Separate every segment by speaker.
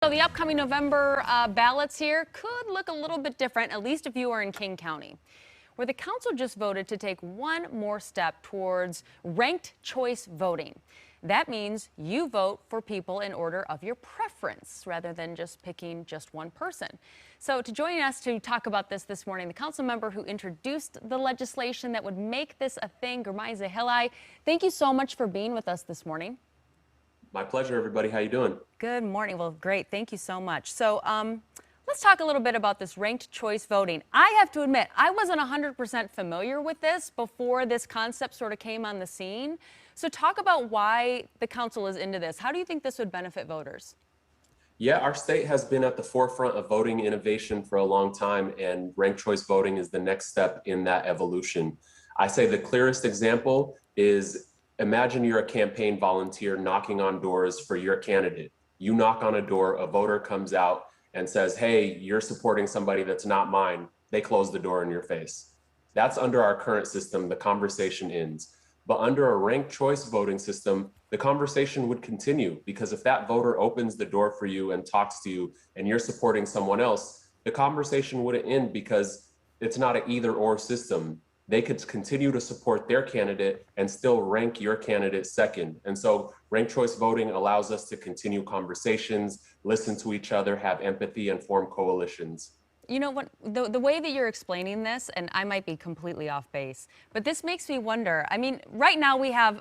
Speaker 1: So the upcoming November ballots here could look a little bit different, at least if you are in King County, where the council just voted to take one more step towards ranked choice voting. That means you vote for people in order of your preference rather than just picking just one person. So to join us to talk about this morning, the council member who introduced the legislation that would make this a thing, Girmay Zahilay. Thank you so much for being with us this morning.
Speaker 2: My pleasure, everybody. How you doing?
Speaker 1: Good morning. Well, great. Thank you so much. So let's talk a little bit about this ranked choice voting. I have to admit, I wasn't 100% familiar with this before this concept sort of came on the scene. So talk about why the council is into this. How do you think this would benefit voters?
Speaker 2: Yeah, our state has been at the forefront of voting innovation for a long time, and ranked choice voting is the next step in that evolution. I say the clearest example is imagine you're a campaign volunteer knocking on doors for your candidate. You knock on a door, a voter comes out and says, hey, you're supporting somebody that's not mine. They close the door in your face. That's under our current system, the conversation ends. But under a ranked choice voting system, the conversation would continue, because if that voter opens the door for you and talks to you and you're supporting someone else, the conversation wouldn't end, because it's not an either or system. They could continue to support their candidate and still rank your candidate second. And so ranked choice voting allows us to continue conversations, listen to each other, have empathy, and form coalitions.
Speaker 1: You know what, the way that you're explaining this, and I might be completely off base, but this makes me wonder. I mean, right now we have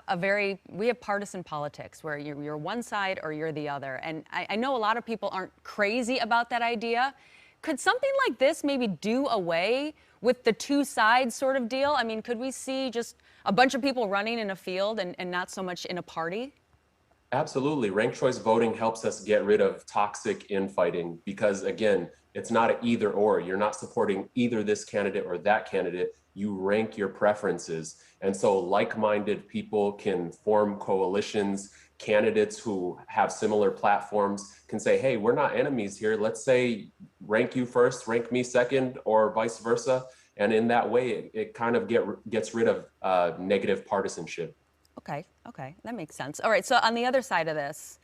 Speaker 1: partisan politics where you're one side or you're the other. And I know a lot of people aren't crazy about that idea. Could something like this maybe do away with the two sides sort of deal? I mean, could we see just a bunch of people running in a field and not so much in a party?
Speaker 2: Absolutely. Ranked choice voting helps us get rid of toxic infighting, because again, it's not an either or. You're not supporting either this candidate or that candidate. You rank your preferences. And so like-minded people can form coalitions. Candidates who have similar platforms can say, hey, we're not enemies here. Let's say rank you first, rank me second, or vice versa. And in that way, it kind of gets rid of negative partisanship.
Speaker 1: Okay, that makes sense. All right, so on the other side of this,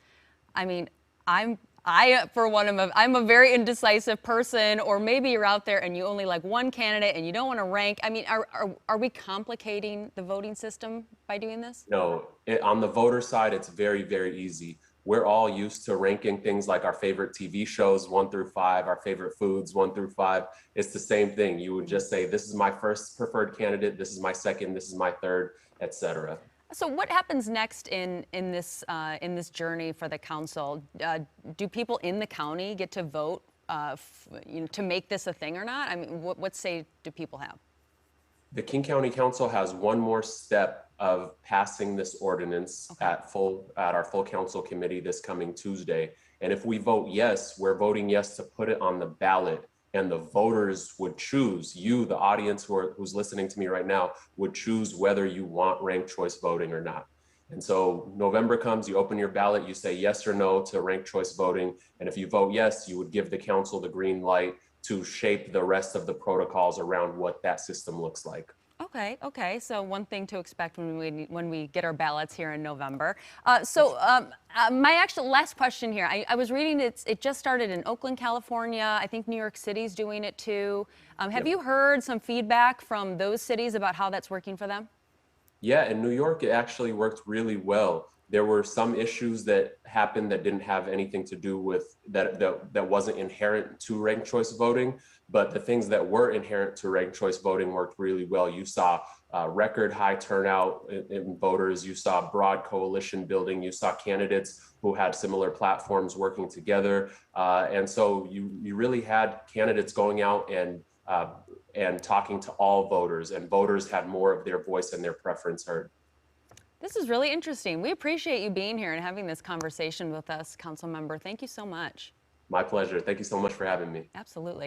Speaker 1: I mean, I'm a very indecisive person, or maybe you're out there and you only like one candidate and you don't want to rank. I mean, are we complicating the voting system by doing this?
Speaker 2: No, on the voter side, it's very, very easy. We're all used to ranking things like our favorite TV shows 1 through 5, our favorite foods 1 through 5. It's the same thing. You would just say, this is my first preferred candidate, this is my second, this is my third, etc.
Speaker 1: So what happens next in this journey for the council? Do people in the county get to vote to make this a thing or not? I mean, what say do people have?
Speaker 2: The King County Council has one more step of passing this ordinance at our full council committee this coming Tuesday. And if we vote yes, we're voting yes to put it on the ballot. And the voters would choose, you, the audience who's listening to me right now, would choose whether you want ranked choice voting or not. And so November comes, you open your ballot, you say yes or no to ranked choice voting. And if you vote yes, you would give the council the green light to shape the rest of the protocols around what that system looks like.
Speaker 1: Okay. So one thing to expect when we get our ballots here in November. My actual last question here. I was reading it just started in Oakland, California. I think New York City's doing it too. Have you heard some feedback from those cities about how that's working for them?
Speaker 2: Yeah, in New York, it actually worked really well. There were some issues that happened that didn't have anything to do with that wasn't inherent to ranked choice voting, but the things that were inherent to ranked choice voting worked really well. You saw record high turnout in voters. You saw broad coalition building. You saw candidates who had similar platforms working together. And so you really had candidates going out and talking to all voters, and voters had more of their voice and their preference heard.
Speaker 1: This is really interesting. We appreciate you being here and having this conversation with us, Council Member. Thank you so much.
Speaker 2: My pleasure. Thank you so much for having me.
Speaker 1: Absolutely.